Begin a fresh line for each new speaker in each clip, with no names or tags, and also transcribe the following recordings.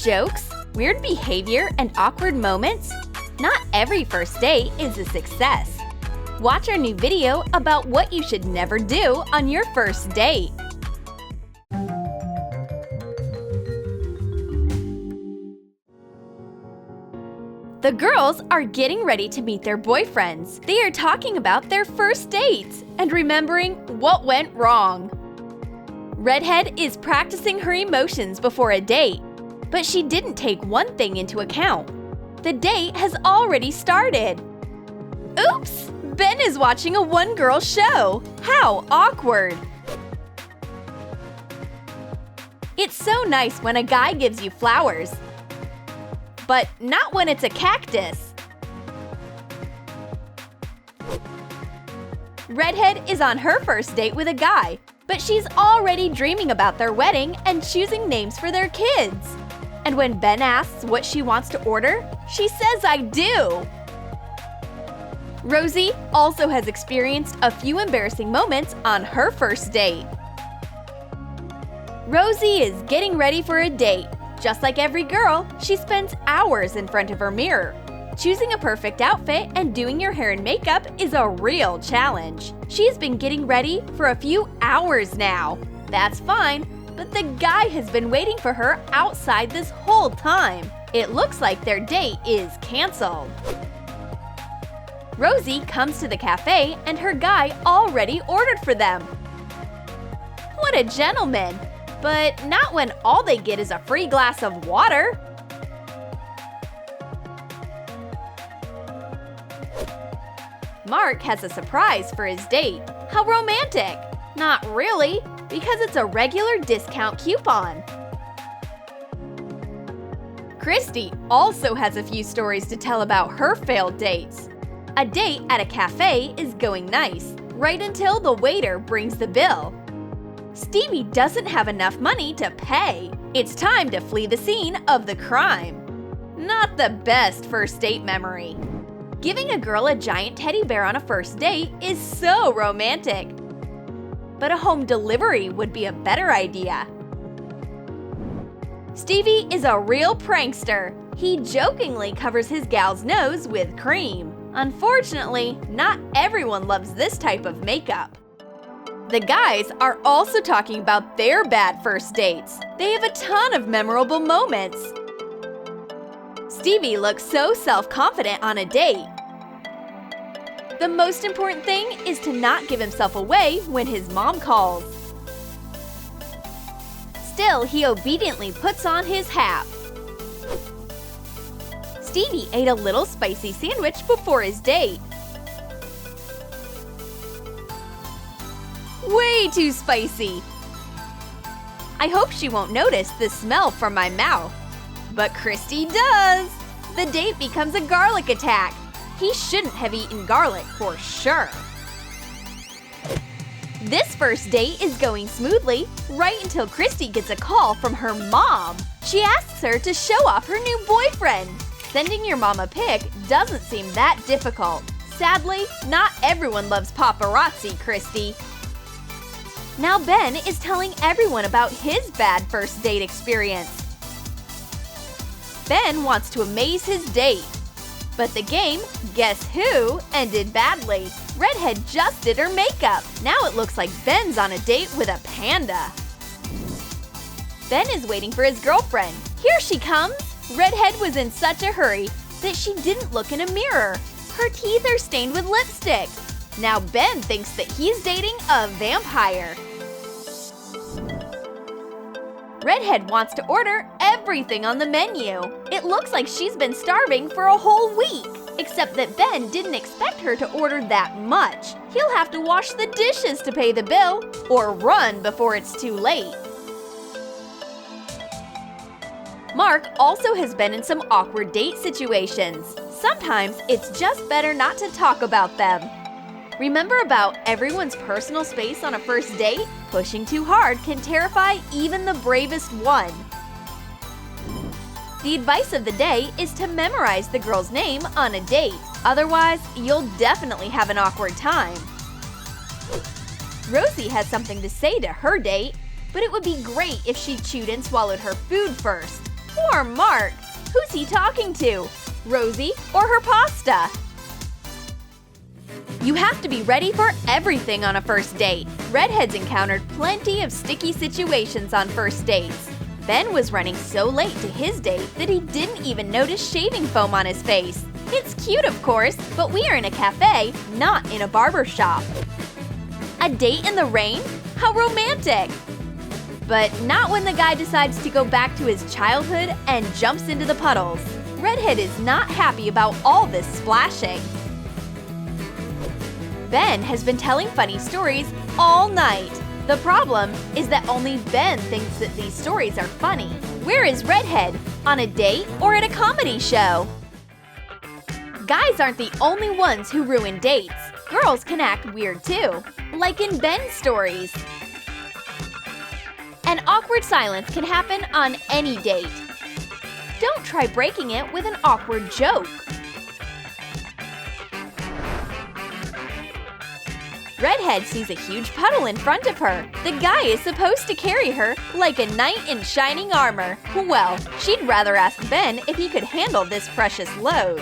jokes, weird behavior, and awkward moments? Not every first date is a success. Watch our new video about what you should never do on your first date. The girls are getting ready to meet their boyfriends. They are talking about their first dates and remembering what went wrong. Redhead is practicing her emotions before a date, but she didn't take one thing into account. The date has already started. Oops! Ben is watching a one-girl show. How awkward! It's so nice when a guy gives you flowers, but not when it's a cactus. Redhead is on her first date with a guy, but she's already dreaming about their wedding and choosing names for their kids. And when Ben asks what she wants to order, she says, "I do." Rosie also has experienced a few embarrassing moments on her first date. Rosie is getting ready for a date. Just like every girl, she spends hours in front of her mirror. Choosing a perfect outfit and doing your hair and makeup is a real challenge. She's been getting ready for a few hours now. That's fine, but the guy has been waiting for her outside this whole time. It looks like their date is canceled. Rosie comes to the cafe and her guy already ordered for them. What a gentleman! But not when all they get is a free glass of water. Mark has a surprise for his date. How romantic! Not really, because it's a regular discount coupon. Christy also has a few stories to tell about her failed dates. A date at a cafe is going nice, right until the waiter brings the bill. Stevie doesn't have enough money to pay. It's time to flee the scene of the crime. Not the best first date memory. Giving a girl a giant teddy bear on a first date is so romantic. But a home delivery would be a better idea. Stevie is a real prankster. He jokingly covers his gal's nose with cream. Unfortunately, not everyone loves this type of makeup. The guys are also talking about their bad first dates. They have a ton of memorable moments. Stevie looks so self-confident on a date. The most important thing is to not give himself away when his mom calls. Still, he obediently puts on his hat. Stevie ate a little spicy sandwich before his date. Way too spicy! I hope she won't notice the smell from my mouth. But Christy does! The date becomes a garlic attack. He shouldn't have eaten garlic for sure. This first date is going smoothly, right until Christy gets a call from her mom. She asks her to show off her new boyfriend. Sending your mom a pic doesn't seem that difficult. Sadly, not everyone loves paparazzi, Christy. Now Ben is telling everyone about his bad first date experience. Ben wants to amaze his date. But the game, Guess Who, ended badly. Redhead just did her makeup. Now it looks like Ben's on a date with a panda. Ben is waiting for his girlfriend. Here she comes! Redhead was in such a hurry that she didn't look in a mirror. Her teeth are stained with lipstick. Now Ben thinks that he's dating a vampire. Redhead wants to order everything on the menu. It looks like she's been starving for a whole week. Except that Ben didn't expect her to order that much. He'll have to wash the dishes to pay the bill, or run before it's too late. Mark also has been in some awkward date situations. Sometimes it's just better not to talk about them. Remember about everyone's personal space on a first date? Pushing too hard can terrify even the bravest one. The advice of the day is to memorize the girl's name on a date. Otherwise, you'll definitely have an awkward time. Rosie has something to say to her date, but it would be great if she chewed and swallowed her food first. Poor Mark! Who's he talking to? Rosie or her pasta? You have to be ready for everything on a first date. Redhead's encountered plenty of sticky situations on first dates. Ben was running so late to his date that he didn't even notice shaving foam on his face. It's cute, of course, but we are in a cafe, not in a barber shop. A date in the rain? How romantic! But not when the guy decides to go back to his childhood and jumps into the puddles. Redhead is not happy about all this splashing. Ben has been telling funny stories all night. The problem is that only Ben thinks that these stories are funny. Where is Redhead? On a date or at a comedy show? Guys aren't the only ones who ruin dates. Girls can act weird too, like in Ben's stories. An awkward silence can happen on any date. Don't try breaking it with an awkward joke. Redhead sees a huge puddle in front of her. The guy is supposed to carry her like a knight in shining armor. Well, she'd rather ask Ben if he could handle this precious load.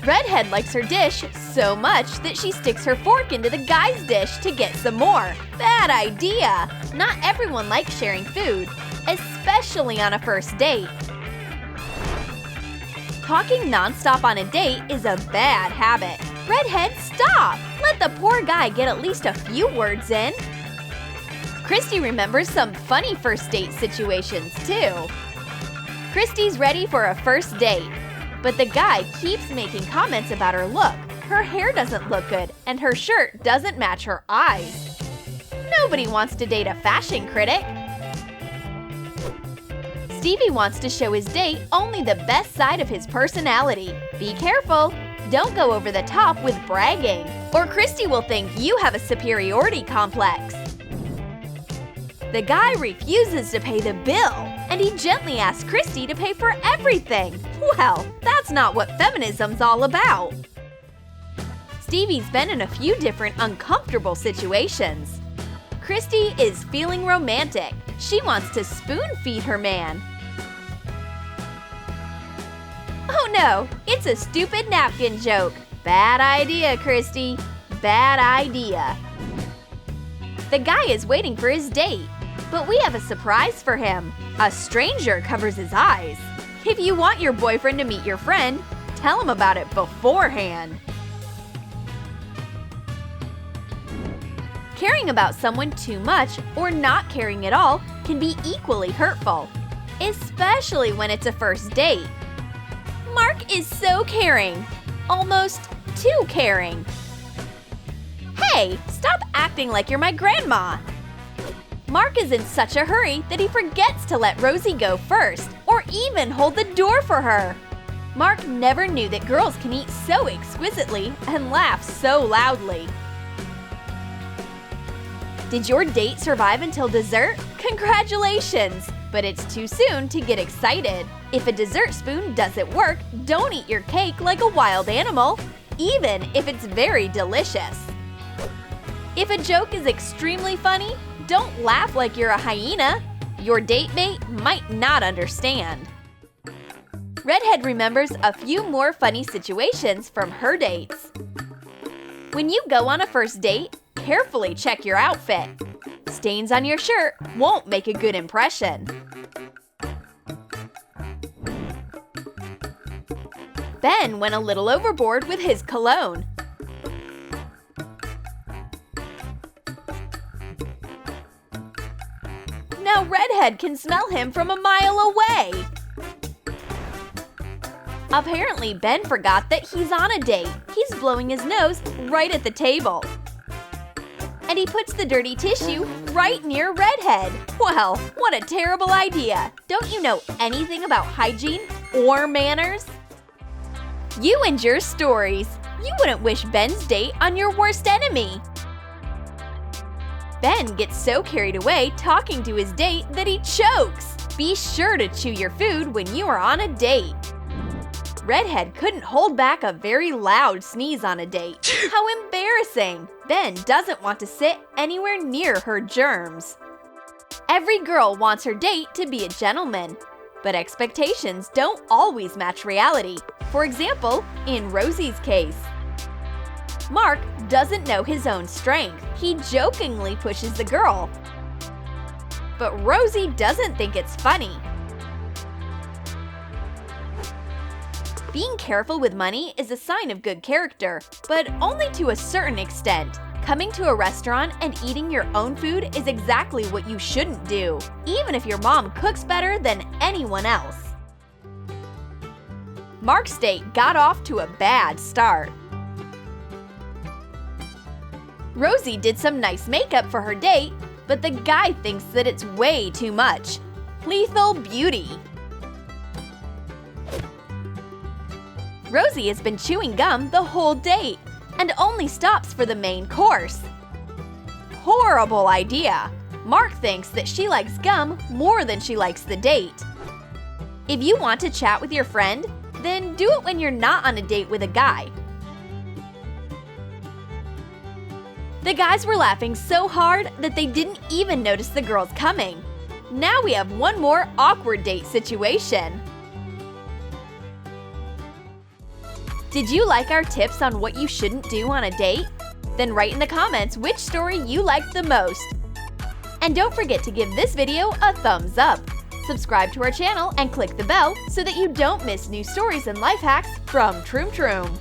Redhead likes her dish so much that she sticks her fork into the guy's dish to get some more. Bad idea! Not everyone likes sharing food, especially on a first date. Talking nonstop on a date is a bad habit. Redhead, stop! Let the poor guy get at least a few words in. Christy remembers some funny first date situations too. Christy's ready for a first date, but the guy keeps making comments about her look. Her hair doesn't look good, and her shirt doesn't match her eyes. Nobody wants to date a fashion critic. Stevie wants to show his date only the best side of his personality. Be careful! Don't go over the top with bragging, or Christy will think you have a superiority complex. The guy refuses to pay the bill, and he gently asks Christy to pay for everything. Well, that's not what feminism's all about. Stevie's been in a few different uncomfortable situations. Christy is feeling romantic. She wants to spoon-feed her man. Oh no, it's a stupid napkin joke. Bad idea, Christy. Bad idea. The guy is waiting for his date, but we have a surprise for him. A stranger covers his eyes. If you want your boyfriend to meet your friend, tell him about it beforehand. Caring about someone too much or not caring at all can be equally hurtful, especially when it's a first date. Mark is so caring, almost too caring. Hey, stop acting like you're my grandma. Mark is in such a hurry that he forgets to let Rosie go first, or even hold the door for her. Mark never knew that girls can eat so exquisitely and laugh so loudly. Did your date survive until dessert? Congratulations! But it's too soon to get excited. If a dessert spoon doesn't work, don't eat your cake like a wild animal, even if it's very delicious. If a joke is extremely funny, don't laugh like you're a hyena. Your date mate might not understand. Redhead remembers a few more funny situations from her dates. When you go on a first date, carefully check your outfit. Stains on your shirt won't make a good impression. Ben went a little overboard with his cologne. Now Redhead can smell him from a mile away. Apparently, Ben forgot that he's on a date. He's blowing his nose right at the table. And he puts the dirty tissue right near Redhead. Well, what a terrible idea. Don't you know anything about hygiene or manners? You and your stories. You wouldn't wish Ben's date on your worst enemy. Ben gets so carried away talking to his date that he chokes. Be sure to chew your food when you are on a date. Redhead couldn't hold back a very loud sneeze on a date. How embarrassing! Ben doesn't want to sit anywhere near her germs. Every girl wants her date to be a gentleman, but expectations don't always match reality. For example, in Rosie's case. Mark doesn't know his own strength. He jokingly pushes the girl. But Rosie doesn't think it's funny. Being careful with money is a sign of good character, but only to a certain extent. Coming to a restaurant and eating your own food is exactly what you shouldn't do, even if your mom cooks better than anyone else. Mark's date got off to a bad start. Rosie did some nice makeup for her date, but the guy thinks that it's way too much. Lethal beauty. Rosie has been chewing gum the whole date and only stops for the main course. Horrible idea. Mark thinks that she likes gum more than she likes the date. If you want to chat with your friend, then do it when you're not on a date with a guy. The guys were laughing so hard that they didn't even notice the girls coming. Now we have one more awkward date situation. Did you like our tips on what you shouldn't do on a date? Then write in the comments which story you liked the most. And don't forget to give this video a thumbs up. Subscribe to our channel and click the bell so that you don't miss new stories and life hacks from Troom.